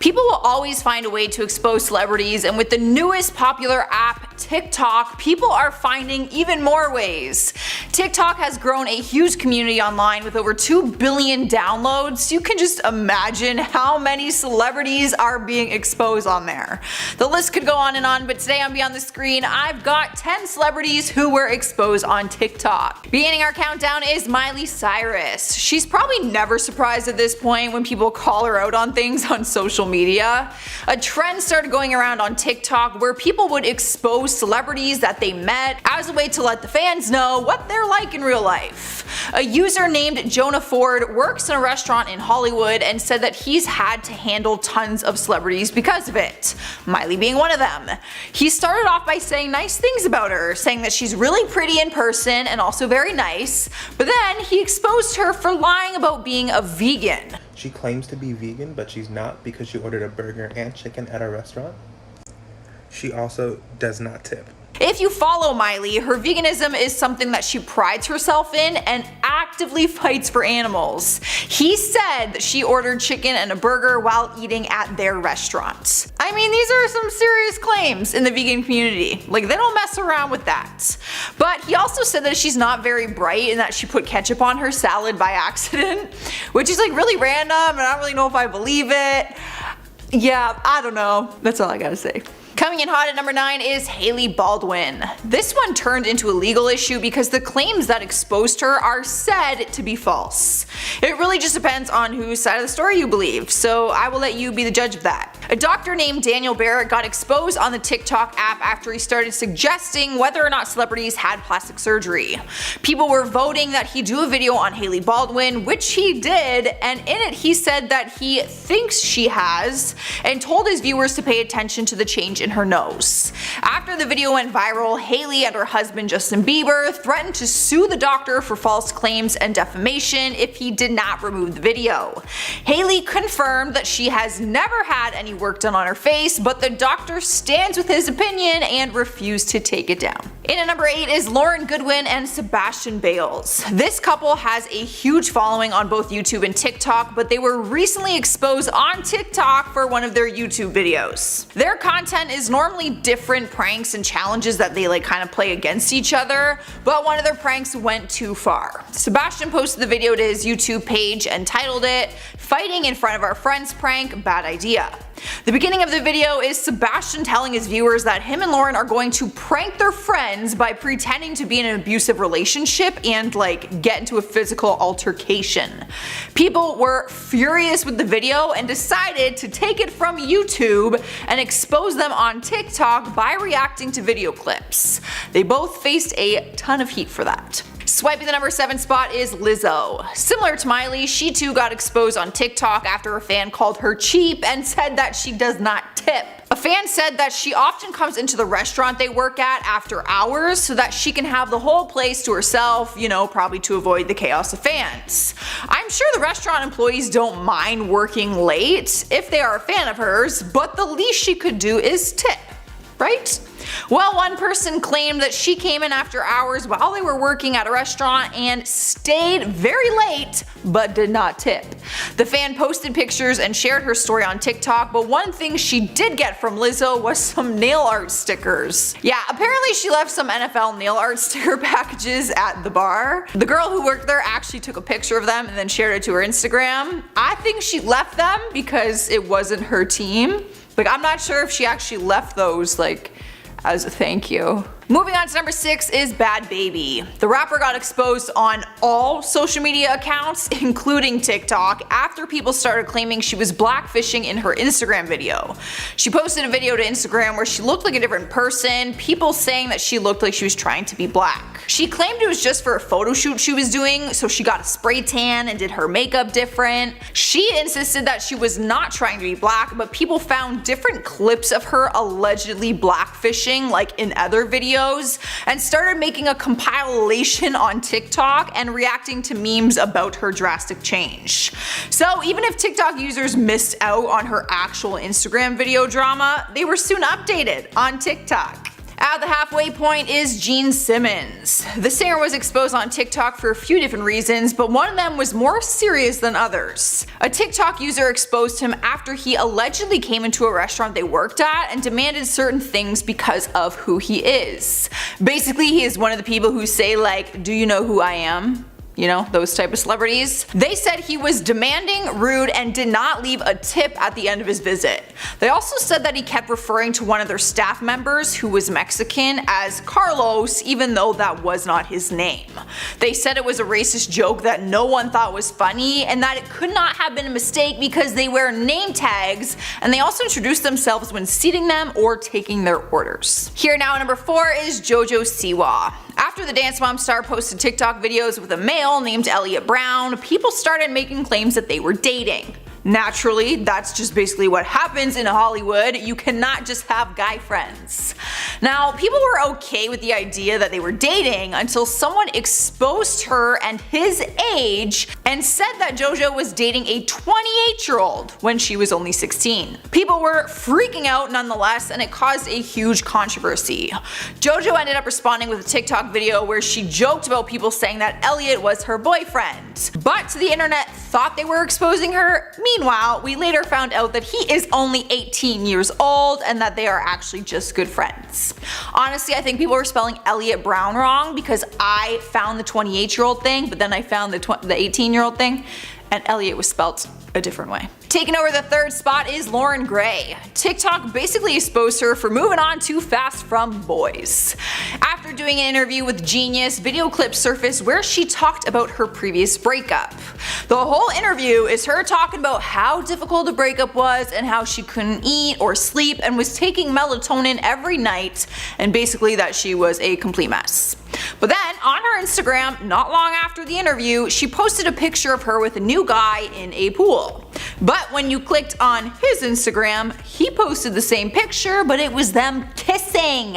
People will always find a way to expose celebrities, and with the newest popular app, TikTok, people are finding even more ways. TikTok has grown a huge community online with over 2 billion downloads. You can just imagine how many celebrities are being exposed on there. The list could go on, but today on Beyond the Screen, I've got 10 celebrities who were exposed on TikTok. Beginning our countdown is Miley Cyrus. She's probably never surprised at this point when people call her out on things on social media. A trend started going around on TikTok where people would expose celebrities that they met as a way to let the fans know what they're like in real life. A user named Jonah Ford works in a restaurant in Hollywood and said that he's had to handle tons of celebrities because of it, Miley being one of them. He started off by saying nice things about her, saying that she's really pretty in person and also very nice, but then he exposed her for lying about being a vegan. She claims to be vegan, but she's not because she ordered a burger and chicken at a restaurant. She also does not tip. If you follow Miley, her veganism is something that she prides herself in and actively fights for animals. He said that she ordered chicken and a burger while eating at their restaurant. I mean, these are some serious claims in the vegan community. Like, they don't mess around with that. But he also said that she's not very bright and that she put ketchup on her salad by accident, which is like really random and I don't really know if I believe it. Yeah, I don't know. That's all I gotta say. Coming in hot at number 9 is Hailey Baldwin. This one turned into a legal issue because the claims that exposed her are said to be false. It really just depends on whose side of the story you believe, so I will let you be the judge of that. A doctor named Daniel Barrett got exposed on the TikTok app after he started suggesting whether or not celebrities had plastic surgery. People were voting that he do a video on Hailey Baldwin, which he did, and in it he said that he thinks she has, and told his viewers to pay attention to the change in her nose. After the video went viral, Hailey and her husband Justin Bieber threatened to sue the doctor for false claims and defamation if he did not remove the video. Hailey confirmed that she has never had any work done on her face, but the doctor stands with his opinion and refused to take it down. In at number 8 is Lauren Goodwin and Sebastian Bales. This couple has a huge following on both YouTube and TikTok, but they were recently exposed on TikTok for one of their YouTube videos. Their content is normally different pranks and challenges that they kind of play against each other, but one of their pranks went too far. Sebastian posted the video to his YouTube page and titled it, "Fighting in front of our friends prank, bad idea." The beginning of the video is Sebastian telling his viewers that him and Lauren are going to prank their friends by pretending to be in an abusive relationship and get into a physical altercation. People were furious with the video and decided to take it from YouTube and expose them on TikTok by reacting to video clips. They both faced a ton of heat for that. Swiping the number 7 spot is Lizzo. Similar to Miley, she too got exposed on TikTok after a fan called her cheap and said that she does not tip. A fan said that she often comes into the restaurant they work at after hours so that she can have the whole place to herself, probably to avoid the chaos of fans. I'm sure the restaurant employees don't mind working late if they are a fan of hers, but the least she could do is tip, right? Well, one person claimed that she came in after hours while they were working at a restaurant and stayed very late but did not tip. The fan posted pictures and shared her story on TikTok, but one thing she did get from Lizzo was some nail art stickers. Yeah, apparently she left some NFL nail art sticker packages at the bar. The girl who worked there actually took a picture of them and then shared it to her Instagram. I think she left them because it wasn't her team. I'm not sure if she actually left those as a thank you. Moving on to number 6 is Bhad Bhabie. The rapper got exposed on all social media accounts, including TikTok, after people started claiming she was blackfishing in her Instagram video. She posted a video to Instagram where she looked like a different person, people saying that she looked like she was trying to be black. She claimed it was just for a photo shoot she was doing, so she got a spray tan and did her makeup different. She insisted that she was not trying to be black, but people found different clips of her allegedly blackfishing in other videos and started making a compilation on TikTok and reacting to memes about her drastic change. So even if TikTok users missed out on her actual Instagram video drama, they were soon updated on TikTok. At the halfway point is Gene Simmons. The singer was exposed on TikTok for a few different reasons, but one of them was more serious than others. A TikTok user exposed him after he allegedly came into a restaurant they worked at and demanded certain things because of who he is. Basically, he is one of the people who say like, "Do you know who I am?" You know, those type of celebrities. They said he was demanding, rude, and did not leave a tip at the end of his visit. They also said that he kept referring to one of their staff members, who was Mexican, as Carlos, even though that was not his name. They said it was a racist joke that no one thought was funny, and that it could not have been a mistake because they wear name tags, and they also introduce themselves when seating them or taking their orders. Here now at number 4 is Jojo Siwa. After the Dance Mom star posted TikTok videos with a male named Elliot Brown, people started making claims that they were dating. Naturally, that's just basically what happens in Hollywood. You cannot just have guy friends. Now, people were okay with the idea that they were dating until someone exposed her and his age and said that Jojo was dating a 28-year-old when she was only 16. People were freaking out nonetheless, and it caused a huge controversy. Jojo ended up responding with a TikTok video where she joked about people saying that Elliot was her boyfriend. But the internet thought they were exposing her. Meanwhile, we later found out that he is only 18 years old and that they are actually just good friends. Honestly, I think people were spelling Elliot Brown wrong because I found the 28-year-old thing, but then I found the 18-year-old thing, and Elliot was spelt a different way. Taking over the 3rd spot is Lauren Gray. TikTok basically exposed her for moving on too fast from boys. After doing an interview with Genius, video clips surfaced where she talked about her previous breakup. The whole interview is her talking about how difficult the breakup was and how she couldn't eat or sleep and was taking melatonin every night, and basically that she was a complete mess. But then on her Instagram, not long after the interview, she posted a picture of her with a new guy in a pool. But when you clicked on his Instagram, he posted the same picture, but it was them kissing.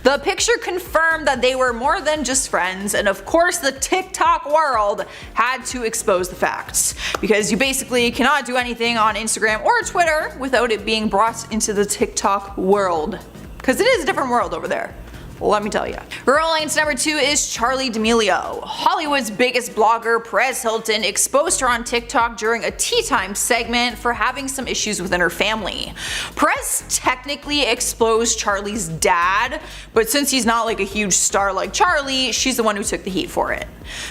The picture confirmed that they were more than just friends, and of course the TikTok world had to expose the facts. Because you basically cannot do anything on Instagram or Twitter without it being brought into the TikTok world. Because it is a different world over there. Let me tell you. Rolling to number 2 is Charli D'Amelio. Hollywood's biggest blogger, Perez Hilton, exposed her on TikTok during a tea time segment for having some issues within her family. Perez technically exposed Charli's dad, but since he's not like a huge star like Charli, she's the one who took the heat for it.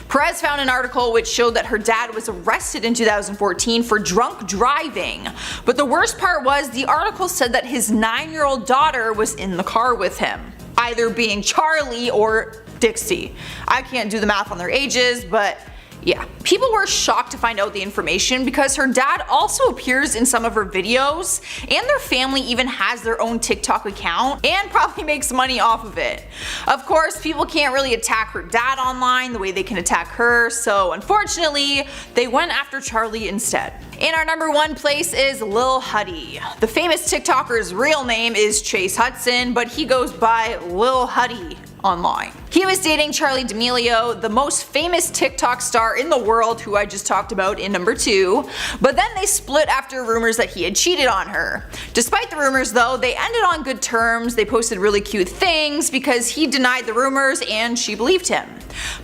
Perez found an article which showed that her dad was arrested in 2014 for drunk driving, but the worst part was the article said that his 9-year-old daughter was in the car with him, either being Charli or Dixie. I can't do the math on their ages, but yeah. People were shocked to find out the information because her dad also appears in some of her videos, and their family even has their own TikTok account and probably makes money off of it. Of course, people can't really attack her dad online the way they can attack her, so unfortunately, they went after Charli instead. In our number 1 place is Lil Huddy. The famous TikToker's real name is Chase Hudson, but he goes by Lil Huddy online. He was dating Charli D'Amelio, the most famous TikTok star in the world who I just talked about in number 2, but then they split after rumors that he had cheated on her. Despite the rumors though, they ended on good terms. They posted really cute things because he denied the rumors and she believed him.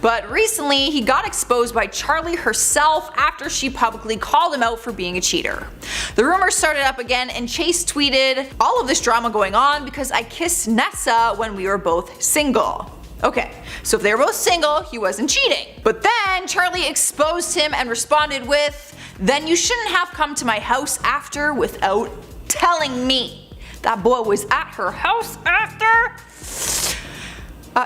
But recently he got exposed by Charli herself after she publicly called him out for being a cheater. The rumors started up again and Chase tweeted, "All of this drama going on because I kissed Nessa when we were both single." Okay, so if they were both single, he wasn't cheating. But then Charli exposed him and responded with, "Then you shouldn't have come to my house after without telling me." That boy was at her house after?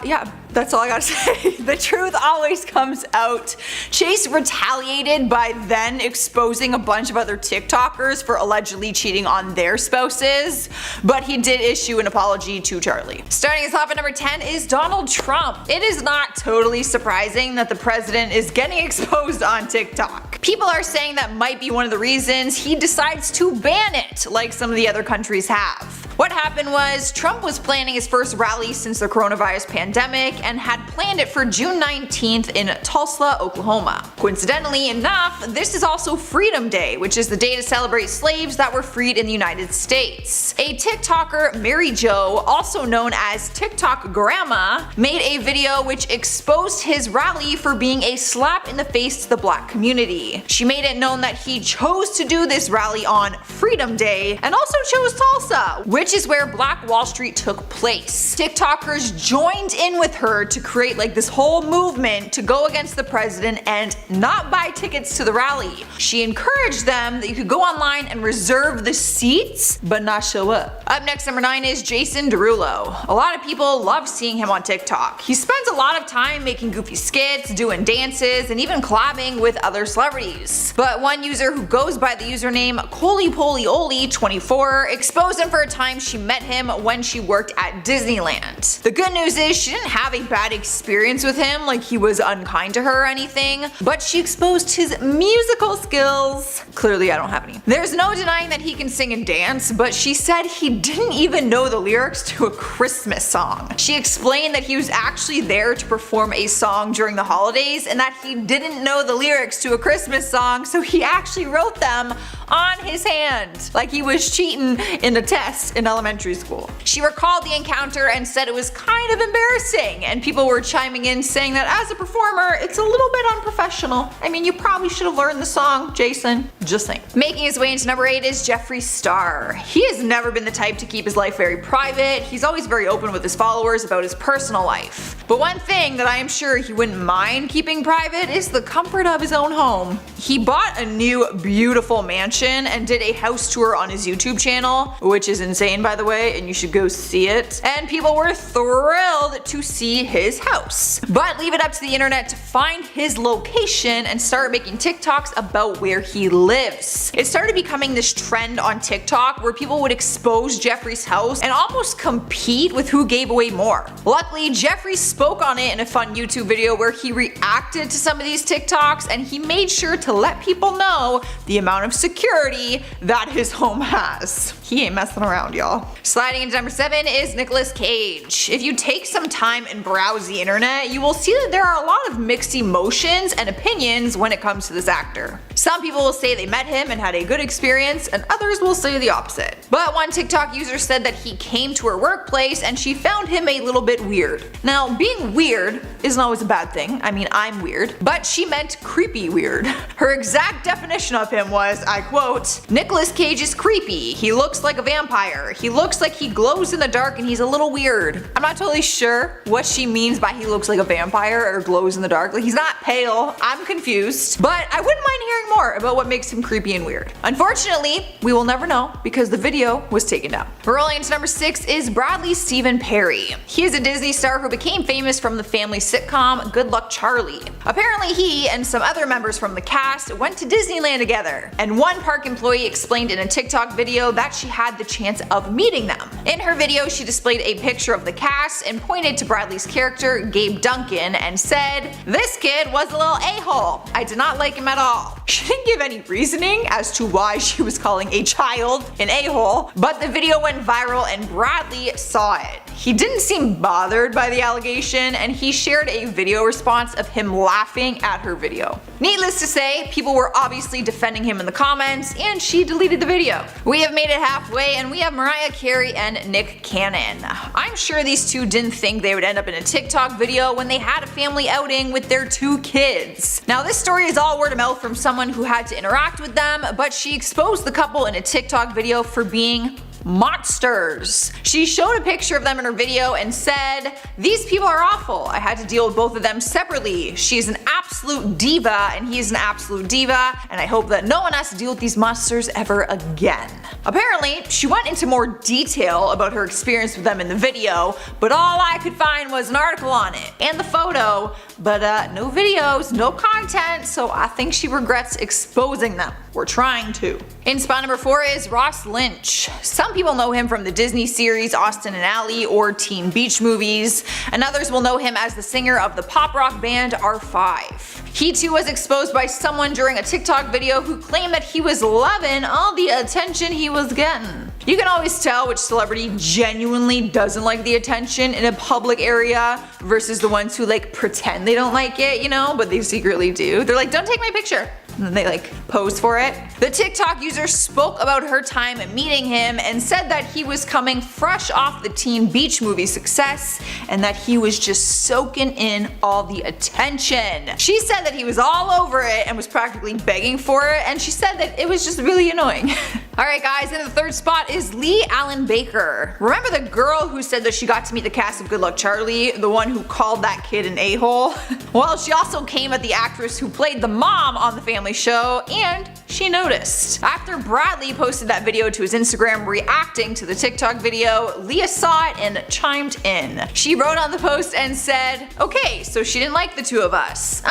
Yeah, that's all I gotta say. The truth always comes out. Chase retaliated by then exposing a bunch of other TikTokers for allegedly cheating on their spouses, but he did issue an apology to Charli. Starting us off at number 10 is Donald Trump. It is not totally surprising that the president is getting exposed on TikTok. People are saying that might be one of the reasons he decides to ban it, like some of the other countries have. What happened was, Trump was planning his first rally since the coronavirus pandemic and had planned it for June 19th in Tulsa, Oklahoma. Coincidentally enough, this is also Freedom Day, which is the day to celebrate slaves that were freed in the United States. A TikToker, Mary Jo, also known as TikTok Grandma, made a video which exposed his rally for being a slap in the face to the black community. She made it known that he chose to do this rally on Freedom Day and also chose Tulsa, which is where Black Wall Street took place. TikTokers joined in with her to create like this whole movement to go against the president and not buy tickets to the rally. She encouraged them that you could go online and reserve the seats, but not show up. Up next, number 9 is Jason Derulo. A lot of people love seeing him on TikTok. He spends a lot of time making goofy skits, doing dances, and even collabing with other celebrities. But one user who goes by the username ColyPolyOly24 exposed him for a time she met him when she worked at Disneyland. The good news is she didn't have a bad experience with him, like he was unkind to her or anything, but she exposed his musical skills. Clearly I don't have any. There's no denying that he can sing and dance, but she said he didn't even know the lyrics to a Christmas song. She explained that he was actually there to perform a song during the holidays and that he didn't know the lyrics to a Christmas song, so he actually wrote them on his hand, like he was cheating in a test in elementary school. She recalled the encounter and said it was kind of embarrassing, and people were chiming in saying that as a performer, it's a little bit unprofessional. I mean, you probably should have learned the song, Jason. Just saying. Making his way into number 8 is Jeffree Star. He has never been the type to keep his life very private. He's always very open with his followers about his personal life. But one thing that I am sure he wouldn't mind keeping private is the comfort of his own home. He bought a new beautiful mansion and did a house tour on his YouTube channel, which is insane by the way, and you should go see it. And people were thrilled to see his house. But leave it up to the internet to find his location and start making TikToks about where he lives. It started becoming this trend on TikTok where people would expose Jeffree's house and almost compete with who gave away more. Luckily, Jeffree spoke on it in a fun YouTube video where he reacted to some of these TikToks, and he made sure to let people know the amount of security that his home has. He ain't messing around, y'all. Sliding into number 7 is Nicolas Cage. If you take some time and browse the internet, you will see that there are a lot of mixed emotions and opinions when it comes to this actor. Some people will say they met him and had a good experience, and others will say the opposite. But one TikTok user said that he came to her workplace and she found him a little bit weird. Now, being weird isn't always a bad thing. I mean, I'm weird. But she meant creepy weird. Her exact definition of him was, I quote, "Nicolas Cage is creepy. He looks like a vampire. He looks like he glows in the dark and he's a little weird." I'm not totally sure what she means by he looks like a vampire or glows in the dark. Like, he's not pale. I'm confused. But I wouldn't mind hearing more about what makes him creepy and weird. Unfortunately, we will never know because the video was taken down. Rolling into number 6 is Bradley Stephen Perry. He is a Disney star who became famous from the family sitcom Good Luck Charlie. Apparently he and some other members from the cast went to Disneyland together, and one park employee explained in a TikTok video that she had the chance of meeting them. In her video, she displayed a picture of the cast and pointed to Bradley's character, Gabe Duncan, and said, "This kid was a little a-hole. I did not like him at all." She didn't give any reasoning as to why she was calling a child an a-hole, but the video went viral and Bradley saw it. He didn't seem bothered by the allegation, and he shared a video response of him laughing at her video. Needless to say, people were obviously defending him in the comments, and she deleted the video. We have made it halfway, and we have Mariah Carey and Nick Cannon. I'm sure these two didn't think they would end up in a TikTok video when they had a family outing with their 2 kids. Now, this story is all word of mouth from someone who had to interact with them, but she exposed the couple in a TikTok video for being monsters. She showed a picture of them in her video and said, "These people are awful. I had to deal with both of them separately. She's an absolute diva and he's an absolute diva, and I hope that no one has to deal with these monsters ever again." Apparently, she went into more detail about her experience with them in the video, but all I could find was an article on it and the photo, but no videos, no content, so I think she regrets exposing them. We're trying to. In spot number 4 is Ross Lynch. Some Some people know him from the Disney series Austin and Ally or Teen Beach movies, and others will know him as the singer of the pop rock band R5. He too was exposed by someone during a TikTok video who claimed that he was loving all the attention he was getting. You can always tell which celebrity genuinely doesn't like the attention in a public area versus the ones who like pretend they don't like it, you know, but they secretly do. They're like, don't take my picture. And then they like pose for it. The TikTok user spoke about her time meeting him and said that he was coming fresh off the Teen Beach movie success and that he was just soaking in all the attention. She said that he was all over it and was practically begging for it, and she said that it was just really annoying. Alright guys, in the third spot is Leigh-Allyn Baker. Remember the girl who said that she got to meet the cast of Good Luck Charlie, the one who called that kid an a-hole? Well, she also came at the actress who played the mom on the Family Show, and she noticed. After Bradley posted that video to his Instagram reacting to the TikTok video, Leah saw it and chimed in. She wrote on the post and said, okay, so she didn't like the two of us.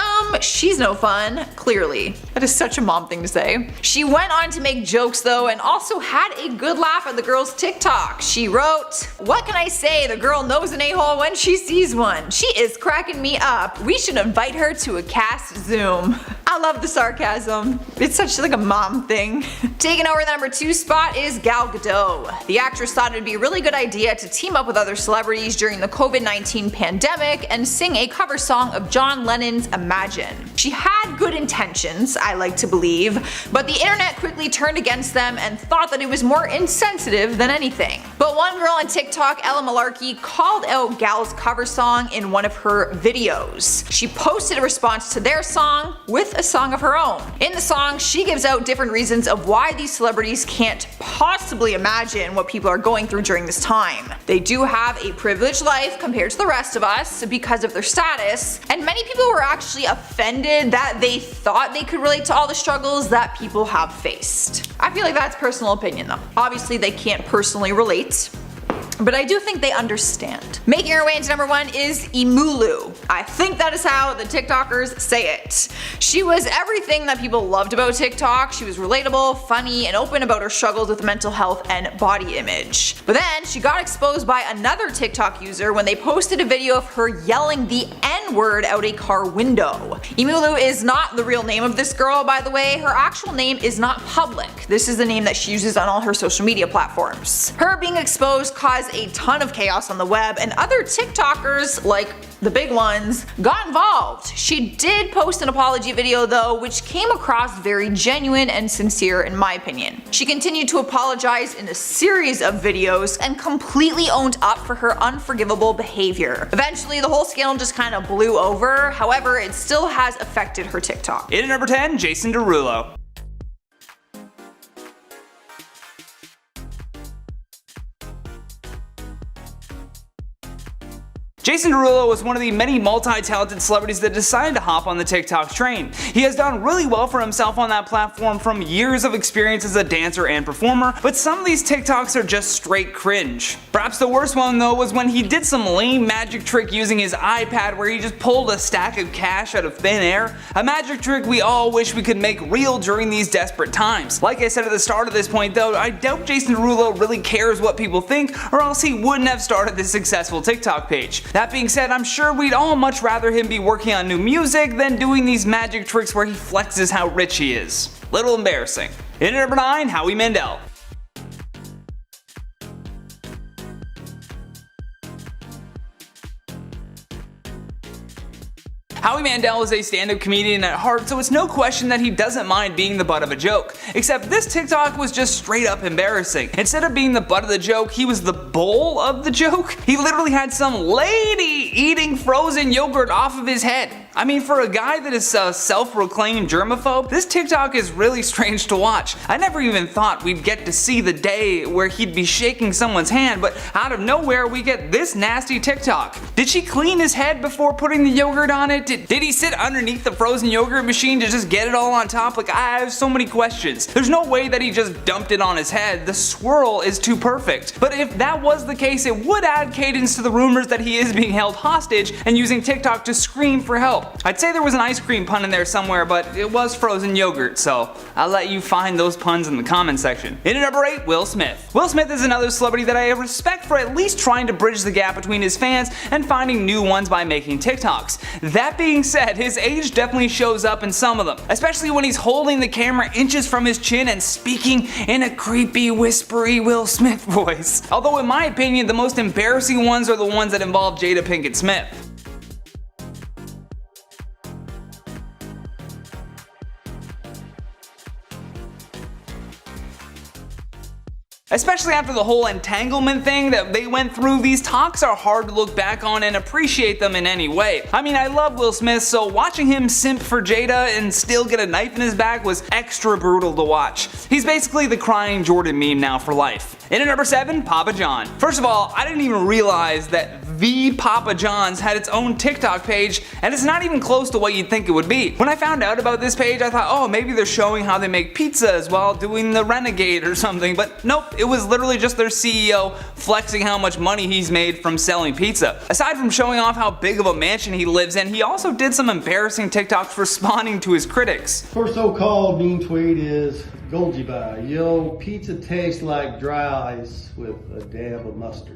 She's no fun, clearly. That is such a mom thing to say. She went on to make jokes though and also had a good laugh at the girl's TikTok. She wrote, what can I say, the girl knows an a-hole when she sees one. She is cracking me up. We should invite her to a cast Zoom. I love the sarcasm. It's such like a mom thing. Taking over the number 2 spot is Gal Gadot. The actress thought it would be a really good idea to team up with other celebrities during the COVID-19 pandemic and sing a cover song of John Lennon's Imagine. She had good intentions, I like to believe, but the internet quickly turned against them and thought that it was more insensitive than anything. But one girl on TikTok, Ella Malarkey, called out Gal's cover song in one of her videos. She posted a response to their song with a song of her own. In the song, she gives out different reasons of why these celebrities can't possibly imagine what people are going through during this time. They do have a privileged life compared to the rest of us because of their status, and many people were actually offended that they thought they could relate to all the struggles that people have faced. I feel like that's personal opinion though. Obviously they can't personally relate, but I do think they understand. Making her way into number 1 is Imulu. I think that is how the TikTokers say it. She was everything that people loved about TikTok. She was relatable, funny, and open about her struggles with mental health and body image. But then she got exposed by another TikTok user when they posted a video of her yelling the N-word out a car window. Imulu is not the real name of this girl, by the way. Her actual name is not public. This is the name that she uses on all her social media platforms. Her being exposed caused a ton of chaos on the web, and other TikTokers, like the big ones, got involved. She did post an apology video though, which came across very genuine and sincere in my opinion. She continued to apologize in a series of videos and completely owned up for her unforgivable behavior. Eventually the whole scandal just kind of blew over, however it still has affected her TikTok. In at number 10, Jason Derulo. Jason Derulo was one of the many multi-talented celebrities that decided to hop on the TikTok train. He has done really well for himself on that platform from years of experience as a dancer and performer, but some of these TikToks are just straight cringe. Perhaps the worst one though was when he did some lame magic trick using his iPad where he just pulled a stack of cash out of thin air. A magic trick we all wish we could make real during these desperate times. Like I said at the start of this point though, I doubt Jason Derulo really cares what people think, or else he wouldn't have started this successful TikTok page. That being said, I'm sure we'd all much rather him be working on new music than doing these magic tricks where he flexes how rich he is. Little embarrassing. In at number 9, Howie Mandel. Howie Mandel is a stand-up comedian at heart, so it's no question that he doesn't mind being the butt of a joke. Except this TikTok was just straight up embarrassing. Instead of being the butt of the joke, he was the bull of the joke. He literally had some lady eating frozen yogurt off of his head. I mean, for a guy that is a self-proclaimed germaphobe, this TikTok is really strange to watch. I never even thought we'd get to see the day where he'd be shaking someone's hand, but out of nowhere we get this nasty TikTok. Did she clean his head before putting the yogurt on it? Did he sit underneath the frozen yogurt machine to just get it all on top? Like, I have so many questions. There's no way that he just dumped it on his head. The swirl is too perfect. But if that was the case, it would add cadence to the rumors that he is being held hostage and using TikTok to scream for help. cereal. I'd say there was an ice cream pun in there somewhere, but it was frozen yogurt, so I'll let you find those puns in the comment section. In at number 8, Will Smith. Will Smith is another celebrity that I respect for at least trying to bridge the gap between his fans and finding new ones by making TikToks. That being said, his age definitely shows up in some of them, especially when he's holding the camera inches from his chin and speaking in a creepy, whispery Will Smith voice. Although in my opinion, the most embarrassing ones are the ones that involve Jada Pinkett Smith. Especially after the whole entanglement thing that they went through, these talks are hard to look back on and appreciate them in any way. I mean, I love Will Smith, so watching him simp for Jada and still get a knife in his back was extra brutal to watch. He's basically the crying Jordan meme now for life. In at number 7, Papa John. First of all, I didn't even realize that the Papa John's had its own TikTok page, and it's not even close to what you'd think it would be. When I found out about this page, I thought, oh, maybe they're showing how they make pizzas while doing the Renegade or something, but nope, it was literally just their CEO flexing how much money he's made from selling pizza. Aside from showing off how big of a mansion he lives in, he also did some embarrassing TikToks responding to his critics. First so-called mean tweet is Golgi Bai. Yo, pizza tastes like dry ice with a dab of mustard.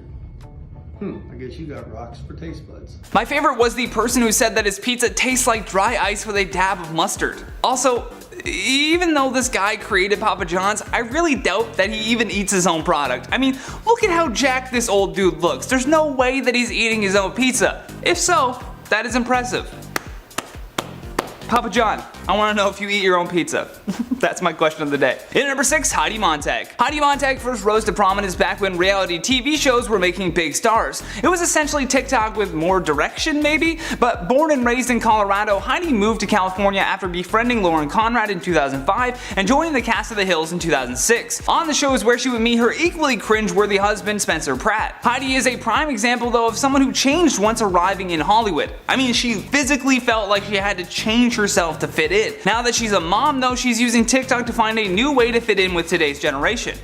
I guess you got rocks for taste buds. My favorite was the person who said that his pizza tastes like dry ice with a dab of mustard. Also, even though this guy created Papa John's, I really doubt that he even eats his own product. I mean, look at how jacked this old dude looks. There's no way that he's eating his own pizza. If so, that is impressive. Papa John, I want to know if you eat your own pizza. That's my question of the day. In at number 6, Heidi Montag. Heidi Montag first rose to prominence back when reality TV shows were making big stars. It was essentially TikTok with more direction maybe, but born and raised in Colorado, Heidi moved to California after befriending Lauren Conrad in 2005 and joining the cast of The Hills in 2006. On the show is where she would meet her equally cringe-worthy husband Spencer Pratt. Heidi is a prime example though of someone who changed once arriving in Hollywood. I mean, she physically felt like she had to change herself to fit in. Now that she's a mom though, she's using TikTok to find a new way to fit in with today's generation.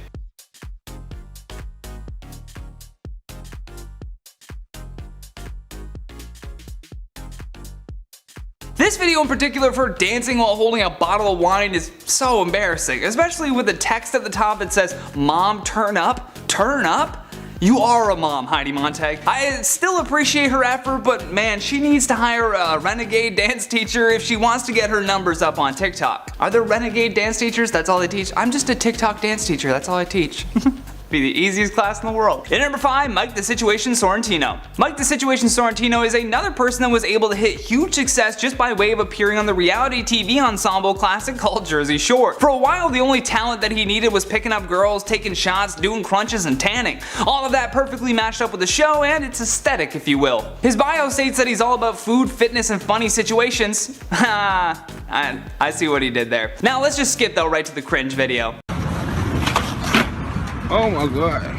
This video in particular of her dancing while holding a bottle of wine is so embarrassing, especially with the text at the top that says, "Mom, turn up, turn up." You are a mom, Heidi Montag. I still appreciate her effort, but man, she needs to hire a renegade dance teacher if she wants to get her numbers up on TikTok. Are there renegade dance teachers? That's all they teach? I'm just a TikTok dance teacher, that's all I teach. Be the easiest class in the world. In at number 5, Mike the Situation Sorrentino. Mike the Situation Sorrentino is another person that was able to hit huge success just by way of appearing on the reality TV ensemble classic called Jersey Shore. For a while, the only talent that he needed was picking up girls, taking shots, doing crunches, and tanning. All of that perfectly matched up with the show and its aesthetic, if you will. His bio states that he's all about food, fitness, and funny situations. I see what he did there. Now let's just skip though right to the cringe video. Oh my god.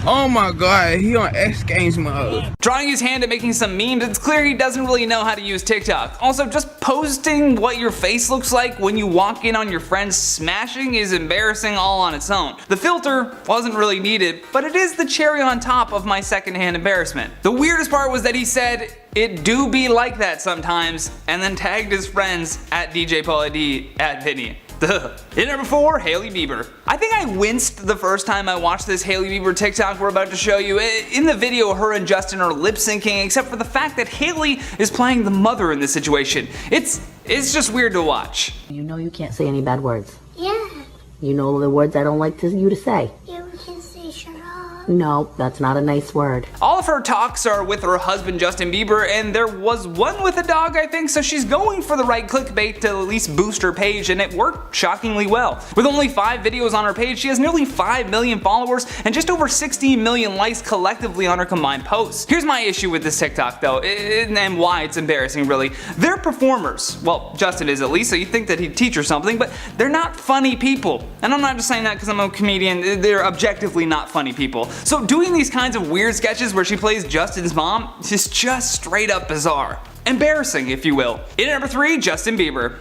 Oh my god, he on X Games mode. Drawing his hand at making some memes, it's clear he doesn't really know how to use TikTok. Also, just posting what your face looks like when you walk in on your friends smashing is embarrassing all on its own. The filter wasn't really needed, but it is the cherry on top of my secondhand embarrassment. The weirdest part was that he said, "It do be like that sometimes," and then tagged his friends at DJ Paula D at Vinny. In number 4, Hailey Bieber. I think I winced the first time I watched this Hailey Bieber TikTok we're about to show you. In the video, her and Justin are lip syncing, except for the fact that Hailey is playing the mother in this situation. It's just weird to watch. You know you can't say any bad words. Yeah. You know the words I don't like you to say. Yeah, we can say shut up. No, that's not a nice word. All of her talks are with her husband Justin Bieber, and there was one with a dog, I think, so she's going for the right clickbait to at least boost her page, and it worked shockingly well. With only 5 videos on her page, she has nearly 5 million followers and just over 16 million likes collectively on her combined posts. Here's my issue with this TikTok though, and why it's embarrassing really. They're performers. Well, Justin is at least, so you'd think that he'd teach her something, but they're not funny people. And I'm not just saying that because I'm a comedian, they're objectively not funny people. So doing these kinds of weird sketches where she plays Justin's mom is just straight up bizarre. Embarrassing, if you will. In at number 3, Justin Bieber.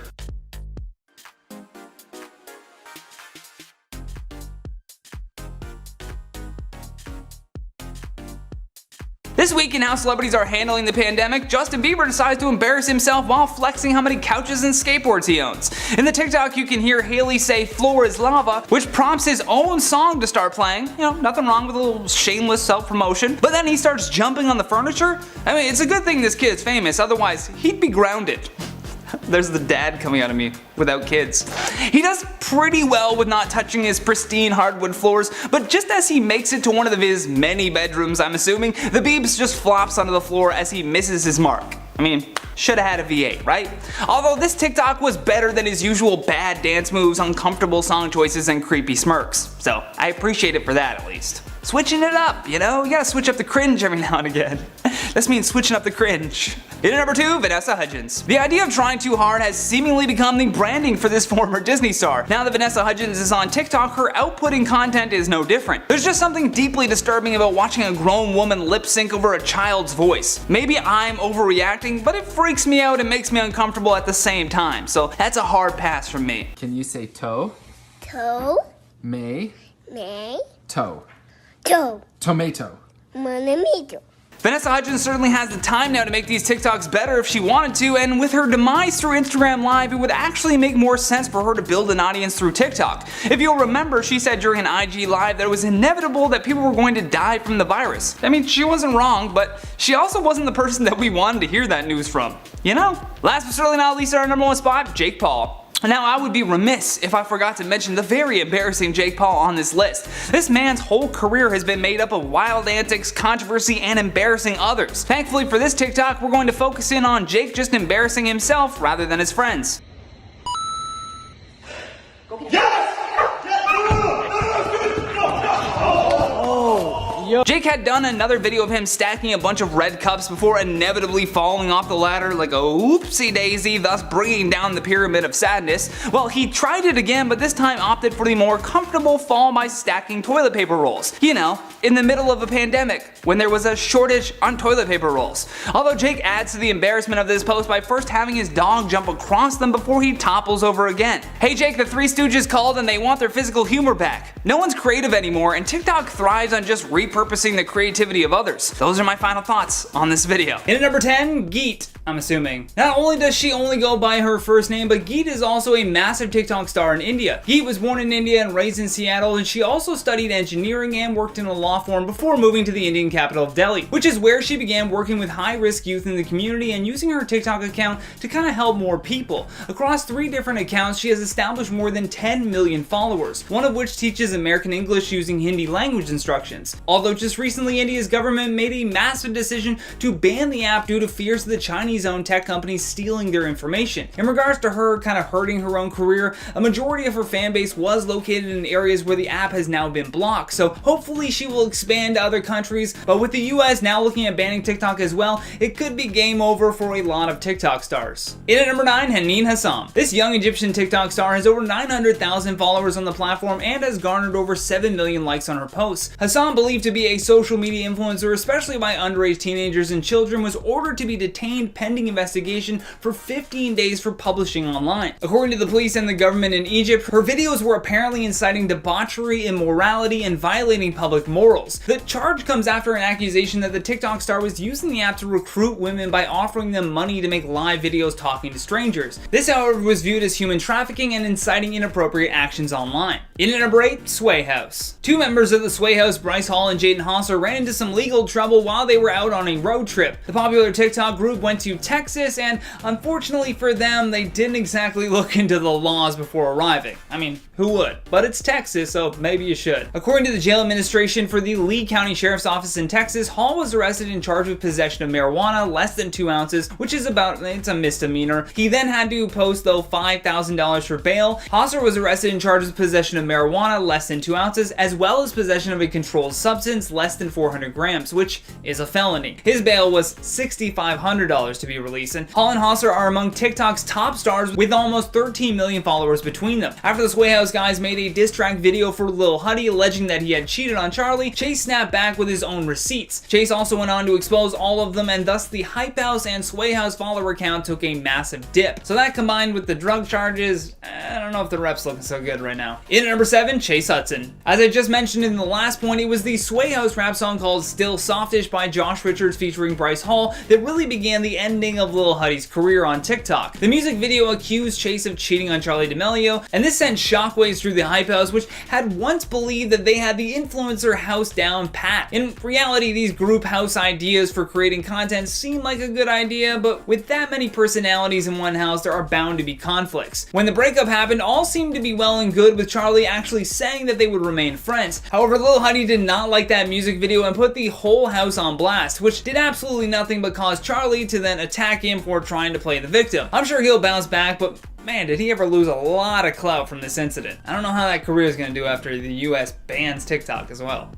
This week in how celebrities are handling the pandemic, Justin Bieber decides to embarrass himself while flexing how many couches and skateboards he owns. In the TikTok, you can hear Hailey say "floor is lava," which prompts his own song to start playing. You know, nothing wrong with a little shameless self-promotion. But then he starts jumping on the furniture. I mean, it's a good thing this kid's famous, otherwise he'd be grounded. There's the dad coming out of me without kids. He does pretty well with not touching his pristine hardwood floors, but just as he makes it to one of his many bedrooms, I'm assuming, the Biebs just flops onto the floor as he misses his mark. I mean, shoulda had a V8, right? Although this TikTok was better than his usual bad dance moves, uncomfortable song choices, and creepy smirks. So I appreciate it for that at least. Switching it up, you know? You gotta switch up the cringe every now and again. This means switching up the cringe. In at number 2, Vanessa Hudgens. The idea of trying too hard has seemingly become the branding for this former Disney star. Now that Vanessa Hudgens is on TikTok, her outputting content is no different. There's just something deeply disturbing about watching a grown woman lip sync over a child's voice. Maybe I'm overreacting, but it freaks me out and makes me uncomfortable at the same time. So that's a hard pass from me. Can you say toe? Toe, May? May, Toe. toe, Tomato. monumento. Vanessa Hudgens certainly has the time now to make these TikToks better if she wanted to, and with her demise through Instagram Live, it would actually make more sense for her to build an audience through TikTok. If you'll remember, she said during an IG Live that it was inevitable that people were going to die from the virus. I mean, she wasn't wrong, but she also wasn't the person that we wanted to hear that news from. You know? Last but certainly not least, our number 1 spot, Jake Paul. Now, I would be remiss if I forgot to mention the very embarrassing Jake Paul on this list. This man's whole career has been made up of wild antics, controversy, and embarrassing others. Thankfully for this TikTok, we're going to focus in on Jake just embarrassing himself rather than his friends. Jake had done another video of him stacking a bunch of red cups before inevitably falling off the ladder like a oopsie daisy, thus bringing down the pyramid of sadness. Well, he tried it again, but this time opted for the more comfortable fall by stacking toilet paper rolls. You know, in the middle of a pandemic, when there was a shortage on toilet paper rolls. Although Jake adds to the embarrassment of this post by first having his dog jump across them before he topples over again. Hey Jake, the Three Stooges called and they want their physical humor back. No one's creative anymore, and TikTok thrives on just repurposing the creativity of others. Those are my final thoughts on this video. In at number 10, Geet, I'm assuming. Not only does she only go by her first name, but Geet is also a massive TikTok star in India. Geet was born in India and raised in Seattle, and she also studied engineering and worked in a law firm before moving to the Indian capital of Delhi, which is where she began working with high-risk youth in the community and using her TikTok account to kind of help more people. Across 3 different accounts, she has established more than 10 million followers, one of which teaches American English using Hindi language instructions. Although just recently, India's government made a massive decision to ban the app due to fears of the Chinese-owned tech companies stealing their information. In regards to her kind of hurting her own career, a majority of her fan base was located in areas where the app has now been blocked, so hopefully she will expand to other countries, but with the US now looking at banning TikTok as well, it could be game over for a lot of TikTok stars. In at number 9, Haneen Hossam. This young Egyptian TikTok star has over 900,000 followers on the platform and has garnered over 7 million likes on her posts. Hossam, believed to be a social media influencer, especially by underage teenagers and children, was ordered to be detained pending investigation for 15 days for publishing online. According to the police and the government in Egypt, her videos were apparently inciting debauchery, immorality, and violating public morals. The charge comes after an accusation that the TikTok star was using the app to recruit women by offering them money to make live videos talking to strangers. This, however, was viewed as human trafficking and inciting inappropriate actions online. In at number 8, Sway House. 2 members of the Sway House, Bryce Hall and Jaden Hosser, ran into some legal trouble while they were out on a road trip. The popular TikTok group went to Texas, and unfortunately for them, they didn't exactly look into the laws before arriving. I mean, who would? But it's Texas, so maybe you should. According to the jail administration for the Lee County Sheriff's Office in Texas, Hall was arrested and charged with possession of marijuana less than 2 ounces, which is it's a misdemeanor. He then had to post, though, $5,000 for bail. Hosser was arrested and charged with possession of marijuana less than 2 ounces, as well as possession of a controlled substance less than 400 grams, which is a felony. His bail was $6,500 to be released, and Hall and Hosser are among TikTok's top stars with almost 13 million followers between them. After the Sway House guys made a diss track video for Lil Huddy alleging that he had cheated on Charli, Chase snapped back with his own receipts. Chase also went on to expose all of them, and thus the Hype House and Sway House follower count took a massive dip. So that combined with the drug charges, I don't know if the rep's looking so good right now. In at number 7, Chase Hudson. As I just mentioned in the last point, it was the Sway Sway House rap song called Still Softish by Josh Richards featuring Bryce Hall that really began the ending of Lil Huddy's career on TikTok. The music video accused Chase of cheating on Charli D'Amelio, and this sent shockwaves through the Hype House, which had once believed that they had the influencer house down pat. In reality, these group house ideas for creating content seem like a good idea, but with that many personalities in one house, there are bound to be conflicts. When the breakup happened, all seemed to be well and good, with Charli actually saying that they would remain friends. However, Lil Huddy did not like that music video and put the whole house on blast, which did absolutely nothing but cause Charli to then attack him for trying to play the victim. I'm sure he'll bounce back, but man, did he ever lose a lot of clout from this incident. I don't know how that career is going to do after the US bans TikTok as well.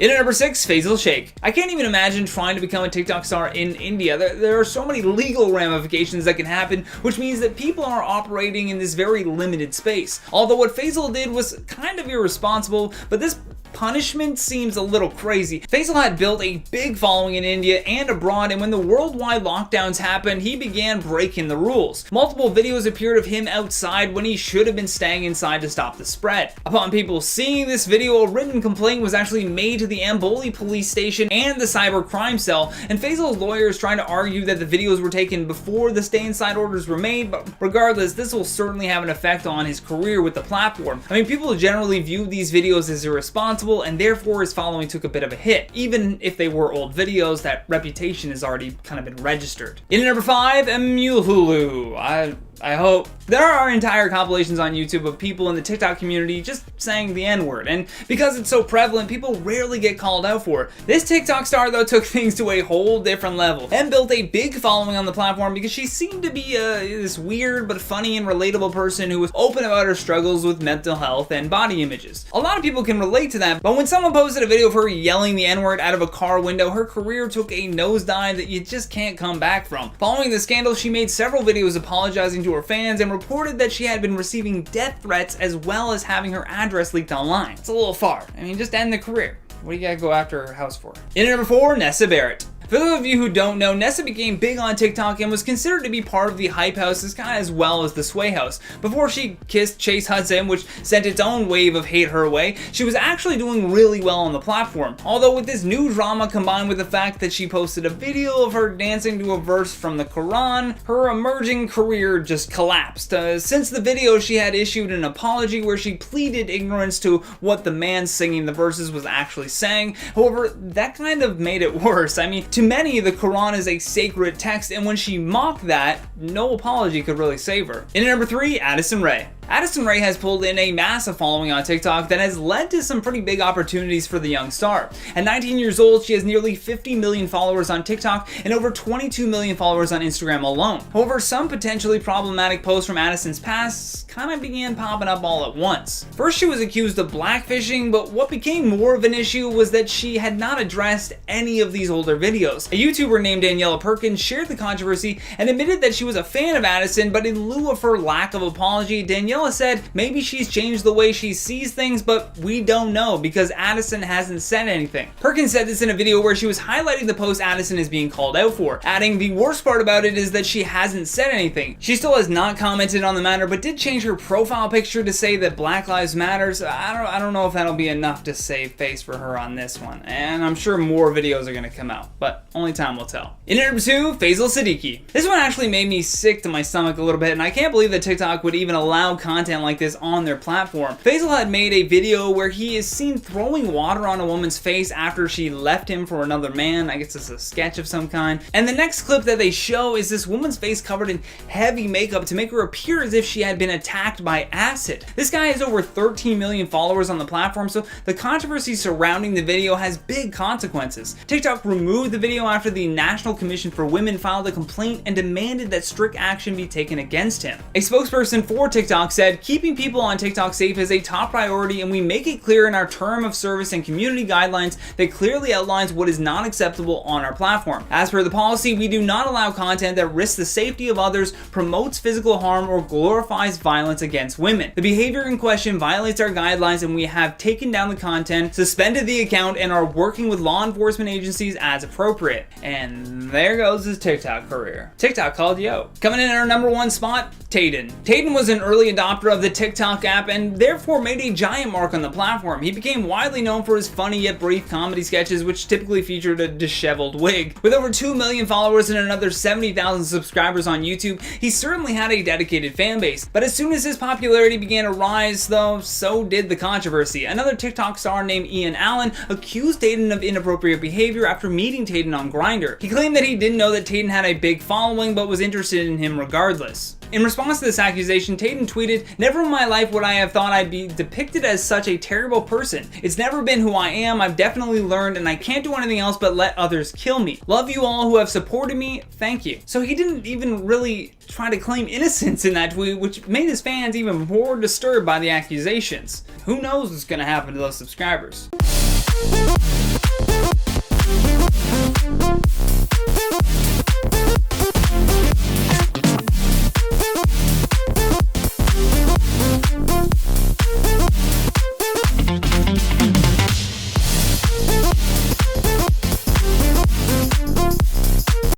In at number 6, Faisal Shaikh. I can't even imagine trying to become a TikTok star in India. There are so many legal ramifications that can happen, which means that people are operating in this very limited space. Although what Faisal did was kind of irresponsible, but this punishment seems a little crazy. Faisal had built a big following in India and abroad, and when the worldwide lockdowns happened, he began breaking the rules. Multiple videos appeared of him outside when he should have been staying inside to stop the spread. Upon people seeing this video, a written complaint was actually made to the Amboli police station and the cyber crime cell, and Faisal's lawyers trying to argue that the videos were taken before the stay inside orders were made, but regardless, this will certainly have an effect on his career with the platform. I mean, people generally view these videos as irresponsible, and therefore his following took a bit of a hit. Even if they were old videos, that reputation has already kind of been registered. In at number 5, Imulu. I hope. There are entire compilations on YouTube of people in the TikTok community just saying the N-word, and because it's so prevalent, people rarely get called out for it. This TikTok star, though, took things to a whole different level and built a big following on the platform because she seemed to be this weird but funny and relatable person who was open about her struggles with mental health and body images. A lot of people can relate to that, but when someone posted a video of her yelling the N-word out of a car window, her career took a nosedive that you just can't come back from. Following the scandal, she made several videos apologizing to her fans and reported that she had been receiving death threats as well as having her address leaked online. It's a little far. I mean, just end the career. What do you gotta go after her house for? In at number 4, Nessa Barrett. For those of you who don't know, Nessa became big on TikTok and was considered to be part of the Hype House as well as the Sway House. Before she kissed Chase Hudson, which sent its own wave of hate her way, she was actually doing really well on the platform. Although with this new drama combined with the fact that she posted a video of her dancing to a verse from the Quran, her emerging career just collapsed. Since the video, she had issued an apology where she pleaded ignorance to what the man singing the verses was actually saying. However, that kind of made it worse. I mean, to many, the Quran is a sacred text, and when she mocked that, no apology could really save her. In at number 3, Addison Rae. Addison Rae has pulled in a massive following on TikTok that has led to some pretty big opportunities for the young star. At 19 years old, she has nearly 50 million followers on TikTok and over 22 million followers on Instagram alone. However, some potentially problematic posts from Addison's past kind of began popping up all at once. First, she was accused of blackfishing, but what became more of an issue was that she had not addressed any of these older videos. A YouTuber named Daniela Perkins shared the controversy and admitted that she was a fan of Addison, but in lieu of her lack of apology, Daniela said maybe she's changed the way she sees things, but we don't know because Addison hasn't said anything. Perkins said this in a video where she was highlighting the post Addison is being called out for, adding the worst part about it is that she hasn't said anything. She still has not commented on the matter, but did change her profile picture to say that Black Lives Matter. So I don't know if that'll be enough to save face for her on this one, and I'm sure more videos are gonna come out, but only time will tell. In at number 2, Faizal Siddiqui. This one actually made me sick to my stomach a little bit, and I can't believe that TikTok would even allow content like this on their platform. Faisal had made a video where he is seen throwing water on a woman's face after she left him for another man. I guess it's a sketch of some kind. And the next clip that they show is this woman's face covered in heavy makeup to make her appear as if she had been attacked by acid. This guy has over 13 million followers on the platform, so the controversy surrounding the video has big consequences. TikTok removed the video after the National Commission for Women filed a complaint and demanded that strict action be taken against him. A spokesperson for TikTok said, "Keeping people on TikTok safe is a top priority, and we make it clear in our term of service and community guidelines that clearly outlines what is not acceptable on our platform. As per the policy, we do not allow content that risks the safety of others, promotes physical harm, or glorifies violence against women. The behavior in question violates our guidelines, and we have taken down the content, suspended the account, and are working with law enforcement agencies as appropriate." And there goes his TikTok career. TikTok called yo. Coming in at our number 1 spot, Tayden. Tayden was an early adopter adopter of the TikTok app and therefore made a giant mark on the platform. He became widely known for his funny yet brief comedy sketches, which typically featured a disheveled wig. With over 2 million followers and another 70,000 subscribers on YouTube, he certainly had a dedicated fan base. But as soon as his popularity began to rise, though, so did the controversy. Another TikTok star named Ian Allen accused Tayden of inappropriate behavior after meeting Tayden on Grindr. He claimed that he didn't know that Tayden had a big following but was interested in him regardless. In response to this accusation, Tayden tweeted, "Never in my life would I have thought I'd be depicted as such a terrible person. It's never been who I am. I've definitely learned and I can't do anything else but let others kill me. Love you all who have supported me. Thank you." So he didn't even really try to claim innocence in that tweet, which made his fans even more disturbed by the accusations. Who knows what's gonna happen to those subscribers?